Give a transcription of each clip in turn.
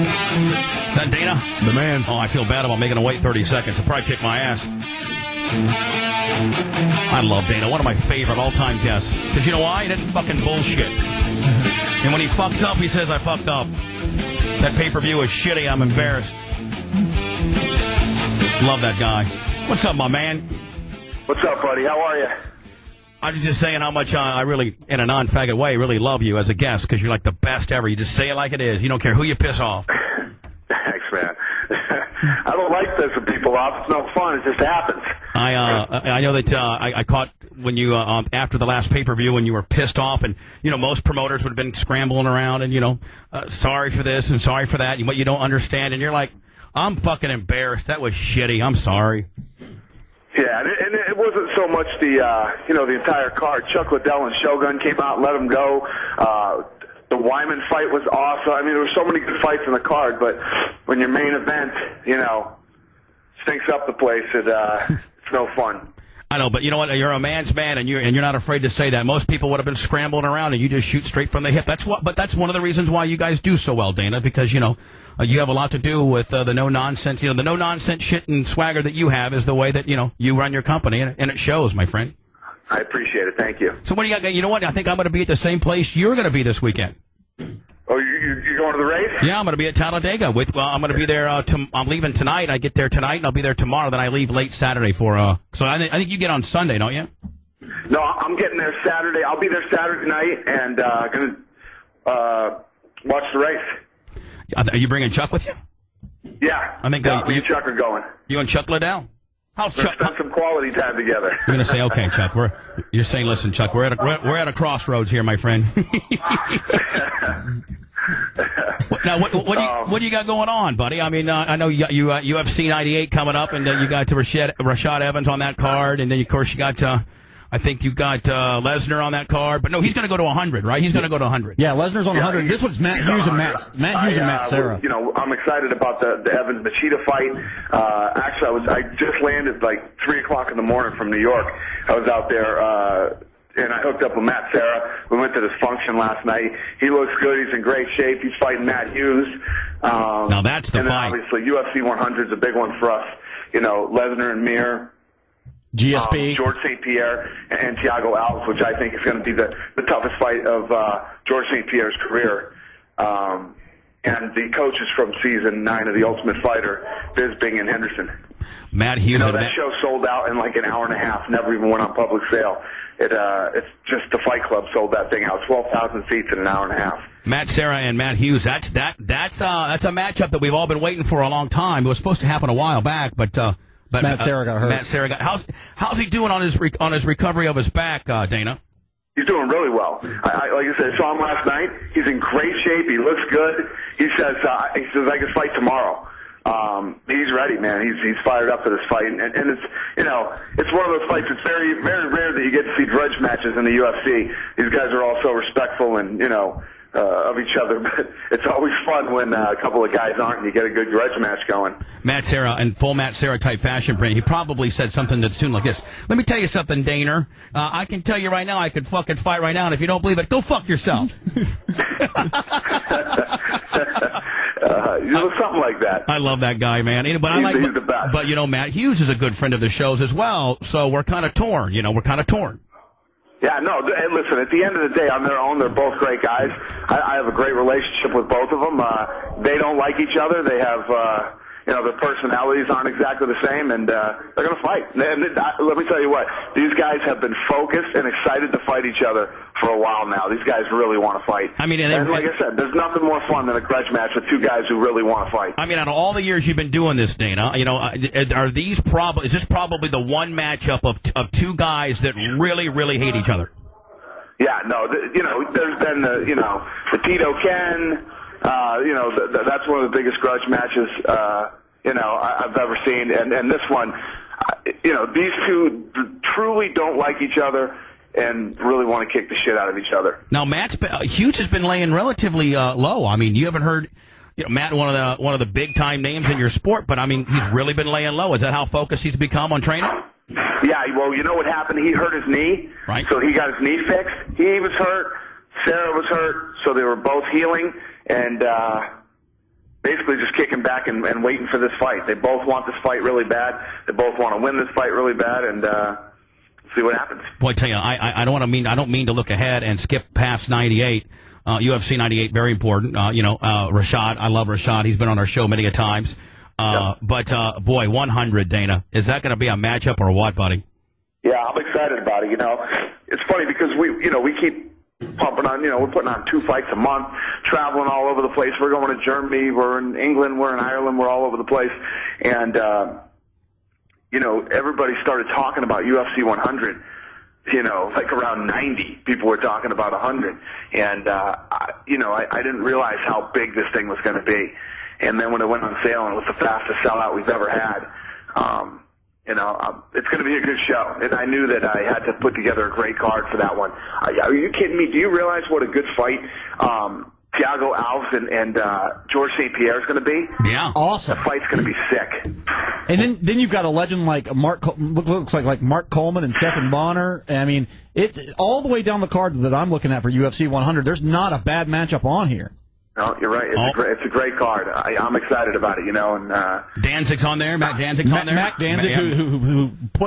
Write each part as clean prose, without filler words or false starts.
That Dana? The man. Oh, I feel bad about making him wait 30 seconds. He'll probably kick my ass. I love Dana. One of my favorite all-time guests. Because you know why? He doesn't fucking bullshit. And when he fucks up, he says, I fucked up. That pay-per-view is shitty. I'm embarrassed. Love that guy. What's up, my man? What's up, buddy? How are you? I was just saying how much I really, in a non-faggot way, really love you as a guest because you're like the best ever. You just say it like it is. You don't care who you piss off. Thanks, man. I don't like pissing people off. It's no fun. It just happens. I know that I caught when you after the last pay-per-view when you were pissed off, and you know most promoters would have been scrambling around and sorry for this and sorry for that, and what you don't understand, and you're like, I'm fucking embarrassed. That was shitty. I'm sorry. Yeah, and it wasn't so much the entire card. Chuck Liddell and Shogun came out and let him go. The Wyman fight was awesome. I mean, there were so many good fights in the card, but when your main event, stinks up the place, it's no fun. I know, but you know what? You're a man's man, and you're not afraid to say that. Most people would have been scrambling around, and you just shoot straight from the hip. But that's one of the reasons why you guys do so well, Dana, because you have a lot to do with the no nonsense. The no nonsense shit and swagger that you have is the way that you run your company, and it shows, my friend. I appreciate it. Thank you. So what do you got? You know what? I think I'm going to be at the same place you're going to be this weekend. Oh, you're going to the race? Yeah, I'm going to be at Talladega. I'm going to be there. I'm leaving tonight. I get there tonight, and I'll be there tomorrow. Then I leave late Saturday for. So I think you get on Sunday, don't you? No, I'm getting there Saturday. I'll be there Saturday night and going to watch the race. Are you bringing Chuck with you? Yeah. I think me and Chuck are going. You and Chuck Liddell? How's Let's Chuck? spend some quality time together. You're going to say, okay, Chuck. You're saying, listen, Chuck, we're at a crossroads here, my friend. Now, what do you got going on, buddy? I mean, I know you UFC 98 coming up, and you got Rashad Evans on that card, and then of course you got. I think you got Lesnar on that card, but no, he's going to go to 100, right? He's going to go to 100. Yeah, Lesnar's on 100. This one's Matt Hughes and Matt Serra. I'm excited about the Evans Machida fight. Actually, I just landed like 3 o'clock in the morning from New York. I was out there, and I hooked up with Matt Serra. We went to this function last night. He looks good. He's in great shape. He's fighting Matt Hughes. Now that's the and fight. Obviously, UFC 100 is a big one for us. Lesnar and Mir. GSP. George St. Pierre and Thiago Alves, which I think is going to be the toughest fight of George St. Pierre's career. And the coaches from season 9 of The Ultimate Fighter, Bisping and Henderson. Matt Hughes. That show sold out in like an hour and a half. Never even went on public sale. It's just the Fight Club sold that thing out. 12,000 seats in an hour and a half. Matt Serra and Matt Hughes. That's a matchup that we've all been waiting for a long time. It was supposed to happen a while back, but Matt Serra got hurt. Matt Serra how's he doing on his recovery of his back, Dana? He's doing really well. Like I said, I saw him last night. He's in great shape. He looks good. He says I can fight tomorrow. He's ready, man. He's fired up for this fight, and it's it's one of those fights. It's very, very rare that you get to see grudge matches in the UFC. These guys are all so respectful and of each other, but it's always fun when a couple of guys aren't and you get a good grudge match going. Matt Serra, in full Matt Serra type fashion, he probably said something that's soon like this. Let me tell you something, Dana. I can tell you right now, I could fucking fight right now, and if you don't believe it, go fuck yourself. Something like that. I love that guy, man. He's the best. But Matt Hughes is a good friend of the show's as well, so we're kind of torn. We're kind of torn. Yeah, no, listen, at the end of the day, on their own, they're both great guys. I have a great relationship with both of them. They don't like each other. They have, their personalities aren't exactly the same, and they're going to fight. And let me tell you what, these guys have been focused and excited to fight each other for a while now. These guys really want to fight. I mean, and like I said, there's nothing more fun than a grudge match with two guys who really want to fight. I mean, out of all the years you've been doing this, Dana, is this probably the one matchup of two guys that really, really hate each other? Yeah, no, there's been the Tito Ken, that's one of the biggest grudge matches, I've ever seen. And this one, these two truly don't like each other and really want to kick the shit out of each other. Now, Hughes has been laying relatively low. I mean, you haven't heard, Matt, one of the big time names in your sport, but I mean, he's really been laying low. Is that how focused he's become on training? Yeah, well, you know what happened? He hurt his knee, right? So he got his knee fixed. He was hurt. Sarah was hurt, so they were both healing, and basically just kicking back and waiting for this fight. They both want this fight really bad. They both want to win this fight really bad, and see what happens. Boy, I tell you, I don't mean to look ahead and skip past 98. UFC 98, very important. Rashad, I love Rashad. He's been on our show many a times. But boy, 100, Dana, is that going to be a matchup or what, buddy? Yeah, I'm excited about it. It's funny because we keep pumping on. We're putting on 2 fights a month, traveling all over the place. We're going to Germany, we're in England, we're in Ireland, we're all over the place, and everybody started talking about UFC 100. Like around 90, people were talking about 100, and I didn't realize how big this thing was going to be. And then when it went on sale, and it was the fastest sellout we've ever had. It's going to be a good show. And I knew that I had to put together a great card for that one. Are you kidding me? Do you realize what a good fight Thiago Alves and George St. Pierre is going to be? Yeah. Awesome. The fight's going to be sick. And then you've got a legend like looks like Mark Coleman and Stephan Bonner. I mean, it's all the way down the card that I'm looking at for UFC 100. There's not a bad matchup on here. No, you're right. It's a great card. I'm excited about it, and Danzig's on there. Matt Danzig's on there. Matt Danzig,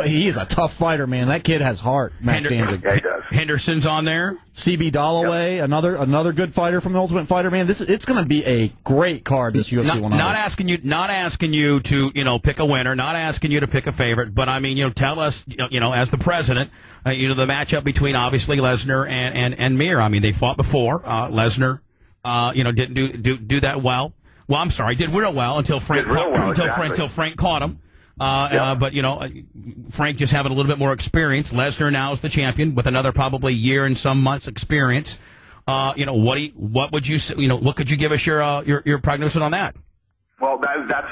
he is a tough fighter, man. That kid has heart. Matt Danzig. Yeah, he does. Henderson's on there. CB Dollaway, yep. another good fighter from the Ultimate Fighter, man. It's going to be a great card. This UFC 100. Not asking you to pick a winner. Not asking you to pick a favorite. But I mean, tell us, as the president, the matchup between obviously Lesnar and Mir. I mean, they fought before. Lesnar. Didn't do that well. Well, I'm sorry, did real well until Frank caught him. But Frank just having a little bit more experience. Lesnar now is the champion with another probably year and some months experience. What would you say? What could you give us your prognosis on that? Well, that's.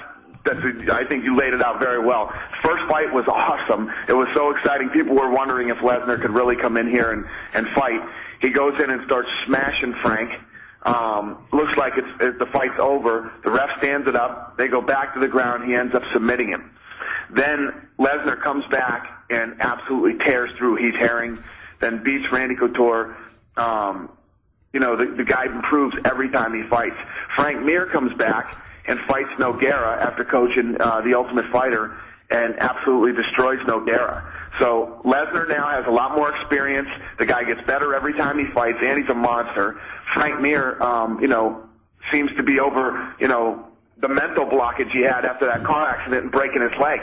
I think you laid it out very well. First fight was awesome. It was so exciting. People were wondering if Lesnar could really come in here and fight. He goes in and starts smashing Frank. Looks like the fight's over. The ref stands it up. They go back to the ground. He ends up submitting him. Then Lesnar comes back and absolutely tears through Heath Herring, then beats Randy Couture. The guy improves every time he fights. Frank Mir comes back and fights Nogueira after coaching the Ultimate Fighter and absolutely destroys Nogueira. So Lesnar now has a lot more experience. The guy gets better every time he fights, and he's a monster. Frank Mir, seems to be over, the mental blockage he had after that car accident and breaking his leg.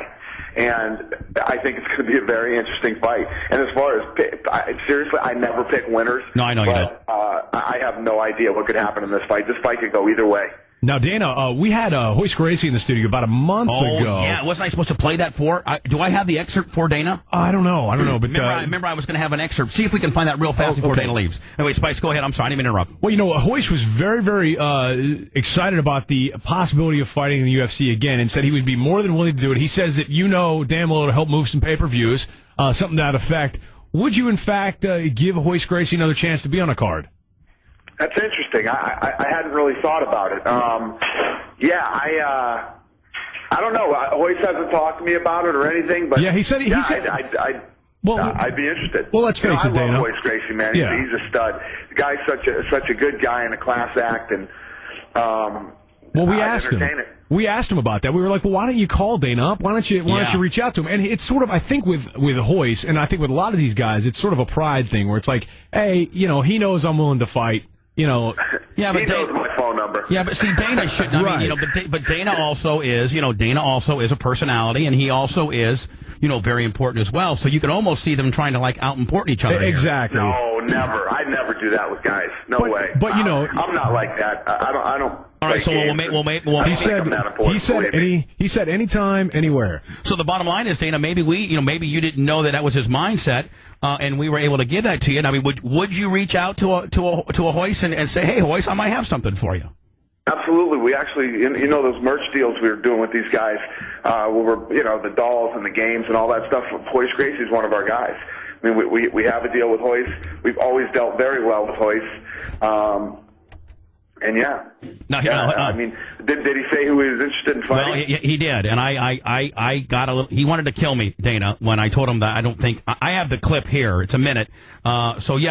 And I think it's going to be a very interesting fight. And as far as seriously, I never pick winners. No, I know you don't. I have no idea what could happen in this fight. This fight could go either way. Now, Dana, we had Hoist Gracie in the studio about a month ago. Yeah, wasn't I supposed to play that for? Do I have the excerpt for Dana? I don't know. But remember I was going to have an excerpt. See if we can find that real fast before Dana leaves. Anyway, Spice, go ahead. I'm sorry, I didn't mean to interrupt. Well, Hoist was very, very excited about the possibility of fighting in the UFC again and said he would be more than willing to do it. He says that damn well to help move some pay-per-views, something to that effect. Would you, in fact, give Hoist Gracie another chance to be on a card? That's interesting. I hadn't really thought about it. I don't know. Hoist hasn't talked to me about it or anything, but yeah, he said I'd be interested. Well, let's face it, Dana. I love Hoist Gracie, man. Yeah. He's a stud. The guy's such a good guy and a class act, and we asked him. We asked him about that. We were like, well, why don't you call Dana up? Why don't you reach out to him? And it's sort of, I think with Hoist, and I think with a lot of these guys, it's sort of a pride thing where it's like, hey, he knows I'm willing to fight. Yeah, but he knows my phone number. Yeah, but see, Dana shouldn't. Right. I mean, but Dana also is, Dana also is a personality, and he also is, very important as well. So you can almost see them trying to out important each other. Exactly. No, never. I'd never do that with guys. No way. But I'm not like that. I don't. All right, so he said anytime, anywhere. So the bottom line is, Dana, maybe maybe you didn't know that was his mindset, and we were able to give that to you. And I mean, would you reach out to a Hoist and say, hey, Hoist, I might have something for you? Absolutely. We actually, those merch deals we were doing with these guys, where we're, the dolls and the games and all that stuff. Hoist Gracie's one of our guys. I mean, we have a deal with Hoist. We've always dealt very well with Hoist. And I mean, did he say who he was interested in fighting? Well, he did, and I got a little. He wanted to kill me, Dana, when I told him that. I don't think I have the clip here. It's a minute. So yeah.